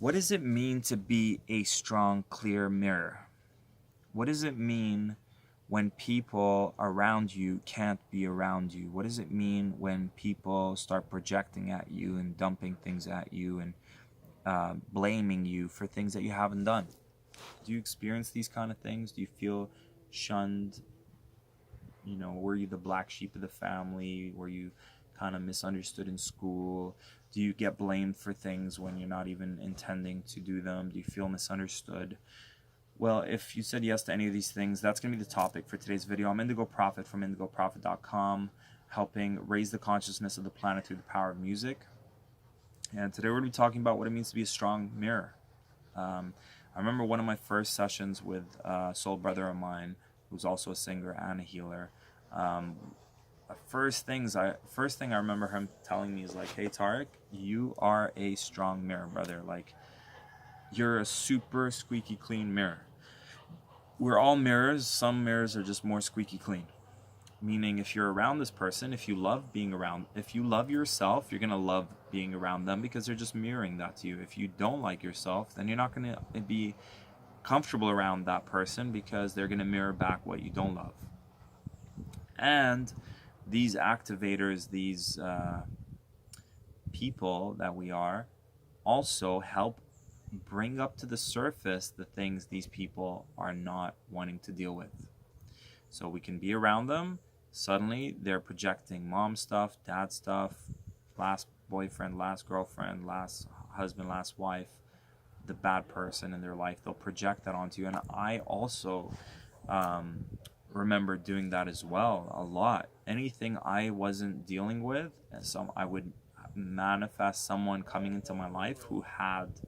What does it mean to be a strong, clear mirror? What does it mean when people around you can't be around you? What does it mean when people start projecting at you and dumping things at you and blaming you for things that you haven't done? Do you experience these kind of things? Do you feel shunned? You know, were you the black sheep of the family? Were you kind of misunderstood in school? Do you get blamed for things when you're not even intending to do them? Do you feel misunderstood? Well, if you said yes to any of these things, that's going to be the topic for today's video. I'm Indigo Prophet from indigoprofit.com, helping raise the consciousness of the planet through the power of music. And today we're going to be talking about what it means to be a strong mirror. I remember one of my first sessions with a soul brother of mine, who's also a singer and a healer. First thing I remember him telling me is like, "Hey Tarek, you are a strong mirror, brother. Like, you're a super squeaky clean mirror." We're all mirrors. Some mirrors are just more squeaky clean. Meaning, if you're around this person, if you love yourself, you're gonna love being around them because they're just mirroring that to you. If you don't like yourself, then you're not gonna be comfortable around that person because they're gonna mirror back what you don't love. And these activators, these people that we are, also help bring up to the surface the things these people are not wanting to deal with. So we can be around them. Suddenly they're projecting mom stuff, dad stuff, last boyfriend, last girlfriend, last husband, last wife, the bad person in their life. They'll project that onto you. And I also remember doing that as well a lot. Anything I wasn't dealing with, I would manifest someone coming into my life who had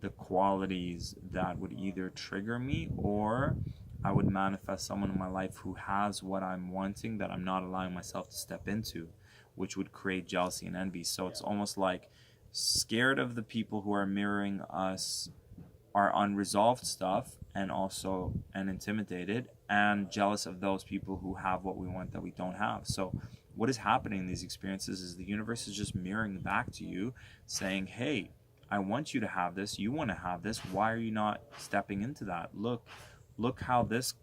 the qualities that would either trigger me, or I would manifest someone in my life who has what I'm wanting that I'm not allowing myself to step into, which would create jealousy and envy. So it's almost like scared of the people who are mirroring us, our unresolved stuff, and intimidated, and jealous of those people who have what we want that we don't have. So what is happening in these experiences is the universe is just mirroring back to you, saying, "Hey, I want you to have this. You want to have this. Why are you not stepping into that? Look how this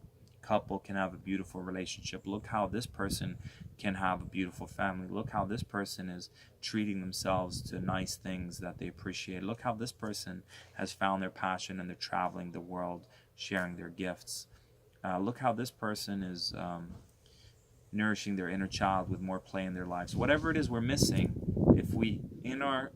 couple can have a beautiful relationship. Look how this person can have a beautiful family. Look how this person is treating themselves to nice things that they appreciate. Look how this person has found their passion and they're traveling the world, sharing their gifts. Look how this person is nourishing their inner child with more play in their lives." Whatever it is we're missing, if we, in our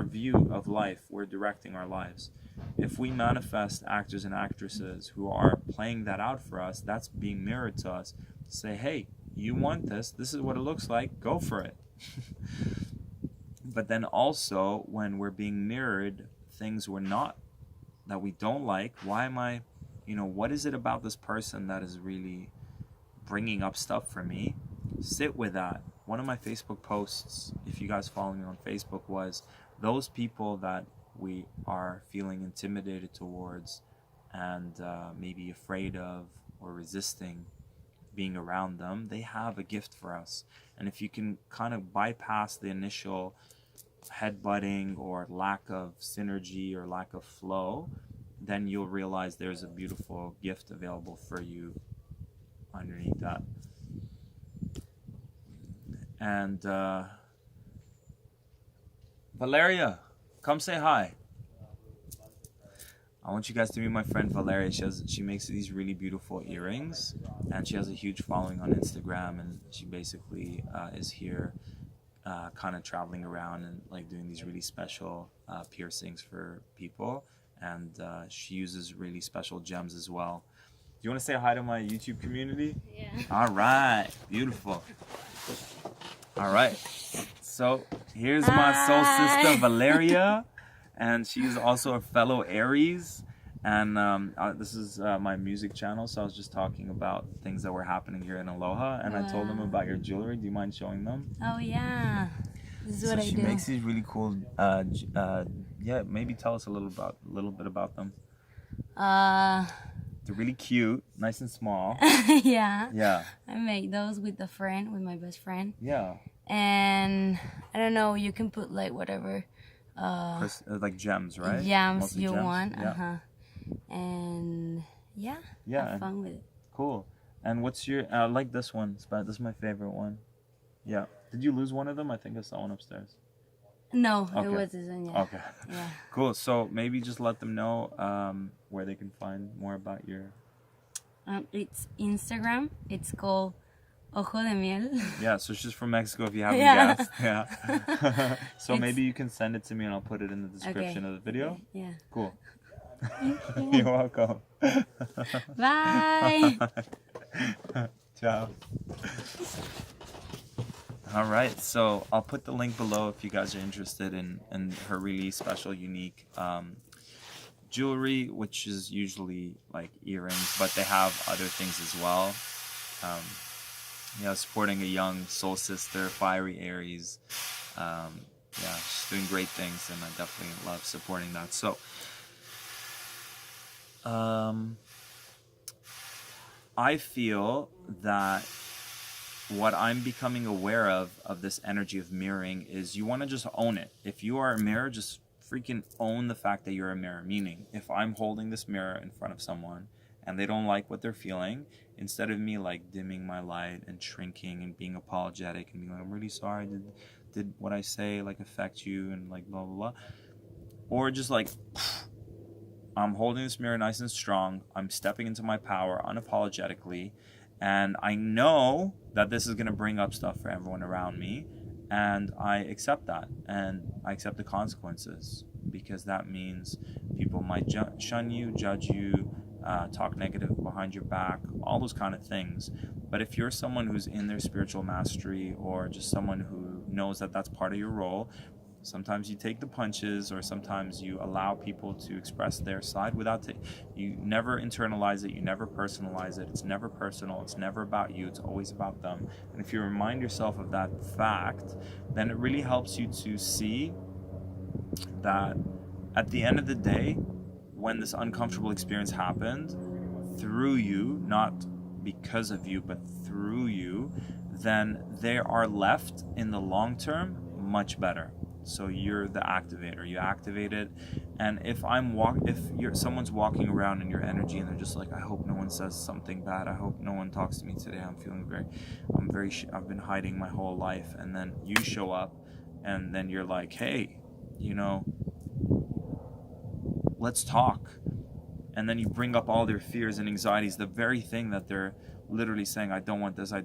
view of life, we're directing our lives. If we manifest actors and actresses who are playing that out for us, that's being mirrored to us to say, "Hey, you want this. This is what it looks like. Go for it." But then also, when we're being mirrored things that we don't like, what is it about this person that is really bringing up stuff for me? Sit with that. One of my Facebook posts, if you guys follow me on Facebook, was those people that we are feeling intimidated towards and maybe afraid of or resisting being around them. They have a gift for us. And if you can kind of bypass the initial headbutting or lack of synergy or lack of flow, then you'll realize there's a beautiful gift available for you underneath that. And Valeria, come say hi. I want you guys to meet my friend Valeria. She makes these really beautiful earrings, and she has a huge following on Instagram, and she basically is here kind of traveling around and like doing these really special piercings for people, and she uses really special gems as well. Do you want to say hi to my YouTube community? Yeah. All right, beautiful. All right, so here's my soul sister Valeria, and she's also a fellow Aries, and this is my music channel. So I was just talking about things that were happening here in Aloha, and I told them about your jewelry. Do you mind showing them? Oh yeah, this is what I do. So she makes these really cool. Yeah, maybe tell us a little bit about them. They're really cute, nice and small. Yeah. Yeah. I made those with my best friend. Yeah. And I don't know, you can put like whatever like gems, right? Gems Mostly you gems? want. Yeah. And yeah, Yeah, have and fun with it. cool. And what's your? I like this one. This is my favorite one. Yeah. Did you lose one of them? I think I saw one upstairs. No, it Okay. was this one. Yeah. Okay. Yeah. Cool. So maybe just let them know where they can find more about your. It's Instagram. It's called Ojo de Miel. Yeah. So she's from Mexico. If you haven't Yeah. guessed. Yeah. So It's- maybe you can send it to me and I'll put it in the description of the video. Okay. Yeah. Cool. Thank you. You're welcome. Bye. Ciao. All right, so I'll put the link below if you guys are interested in her really special, unique jewelry, which is usually like earrings, but they have other things as well. Supporting a young soul sister, fiery Aries. She's doing great things, and I definitely love supporting that. So, I feel that what I'm becoming aware of this energy of mirroring is you want to just own it. If you are a mirror, just freaking own the fact that you're a mirror. Meaning, if I'm holding this mirror in front of someone and they don't like what they're feeling, instead of me like dimming my light and shrinking and being apologetic and being like, I'm really sorry, did what I say like affect you and like blah blah blah, or just like I'm holding this mirror nice and strong, I'm stepping into my power unapologetically, and I know that this is going to bring up stuff for everyone around me, and I accept that, and I accept the consequences, because that means people might shun you, judge you, talk negative behind your back, all those kind of things. But if you're someone who's in their spiritual mastery, or just someone who knows that that's part of your role, sometimes you take the punches, or sometimes you allow people to express their side without you never internalize it, you never personalize it. It's never personal, it's never about you, it's always about them. And if you remind yourself of that fact, then it really helps you to see that at the end of the day, when this uncomfortable experience happened through you, not because of you, but through you, then they are left in the long term much better. So you're the activator. You activate it, and if someone's walking around in your energy and they're just like, I hope no one says something bad. I hope no one talks to me today. I've been hiding my whole life, and then you show up, and then you're like, hey, let's talk, and then you bring up all their fears and anxieties, the very thing that they're literally saying, I don't want this to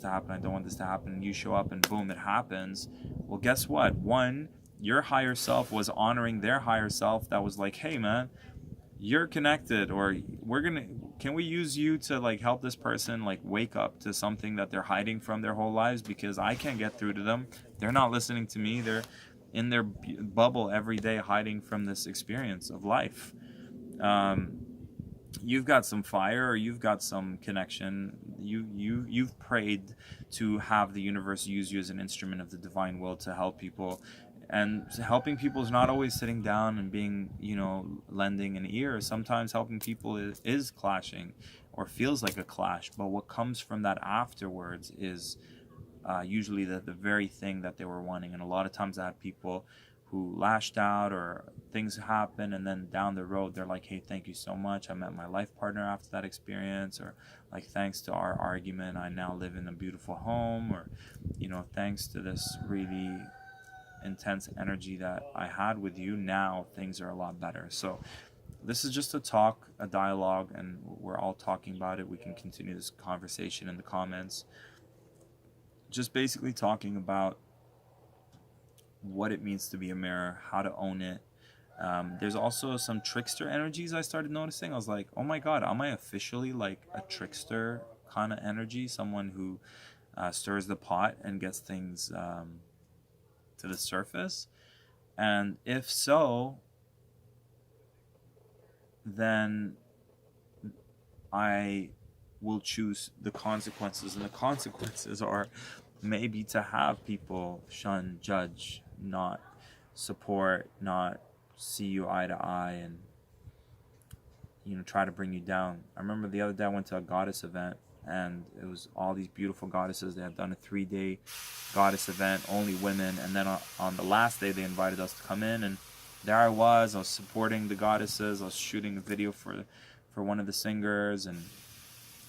happen, I don't want this to happen, and you show up and boom, it happens. Well, guess what? One, your higher self was honoring their higher self that was like, hey man, you're connected, or can we use you to like help this person like wake up to something that they're hiding from their whole lives, because I can't get through to them. They're not listening to me. They're in their bubble every day hiding from this experience of life. You've got some fire, or you've got some connection. You've prayed to have the universe use you as an instrument of the divine will to help people, and helping people is not always sitting down and being, lending an ear. Sometimes helping people is clashing, or feels like a clash, but what comes from that afterwards is usually the very thing that they were wanting. And a lot of times I have people who lashed out, or things happen, and then down the road they're like, hey, thank you so much, I met my life partner after that experience, or like, thanks to our argument I now live in a beautiful home, or thanks to this really intense energy that I had with you, now things are a lot better. So this is just a dialogue, and we're all talking about it. We can continue this conversation in the comments, just basically talking about what it means to be a mirror, how to own it. There's also some trickster energies I started noticing. I was like, oh my god, am I officially like a trickster kind of energy? Someone who stirs the pot and gets things to the surface? And if so, then I will choose the consequences. And the consequences are maybe to have people shun, judge, not support, not see you eye to eye, and try to bring you down. I remember the other day I went to a goddess event, and it was all these beautiful goddesses. They had done a 3-day goddess event, only women, and then on the last day they invited us to come in, and there I was supporting the goddesses. I was shooting a video for one of the singers and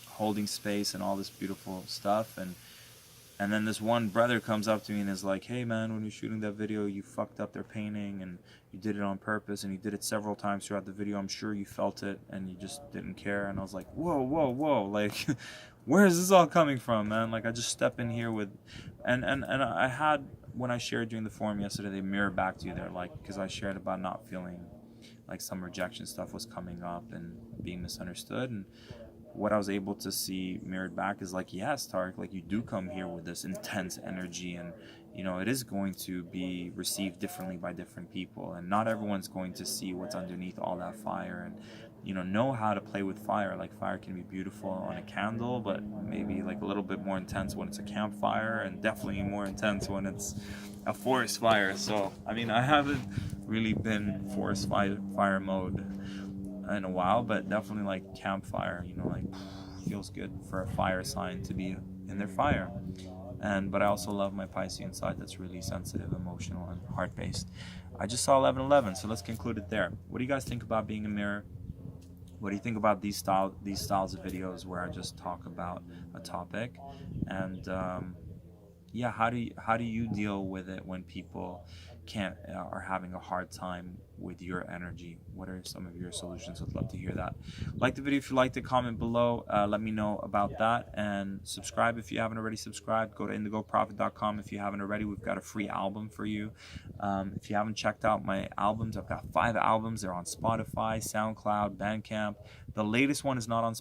holding space and all this beautiful stuff. And then this one brother comes up to me and is like, hey man, when you're shooting that video, you fucked up their painting and you did it on purpose and you did it several times throughout the video. I'm sure you felt it and you just didn't care. And I was like, whoa, whoa, whoa. Like, where is this all coming from, man? Like, I just step in here with, and I had, when I shared during the forum yesterday, they mirrored back to you there, like, because I shared about not feeling like some rejection stuff was coming up and being misunderstood. And what I was able to see mirrored back is like, yes, Tarek, like you do come here with this intense energy, and you know it is going to be received differently by different people, and not everyone's going to see what's underneath all that fire, and know how to play with fire. Like fire can be beautiful on a candle, but maybe like a little bit more intense when it's a campfire, and definitely more intense when it's a forest fire. So I mean, I haven't really been forest fire mode in a while, but definitely like campfire, like feels good for a fire sign to be in their fire. But I also love my Piscean side that's really sensitive, emotional, and heart based. I just saw 1111, so let's conclude it there. What do you guys think about being a mirror? What do you think about these styles of videos where I just talk about a topic? And yeah, how do you deal with it when people can't are having a hard time with your energy? What are some of your solutions? I'd love to hear that. Like the video if you liked it, comment below, let me know about that, and subscribe if you haven't already subscribed. Go to indigoprofit.com if you haven't already. We've got a free album for you. If you haven't checked out my albums, I've got 5 albums. They're on Spotify, SoundCloud, Bandcamp. The latest one is not on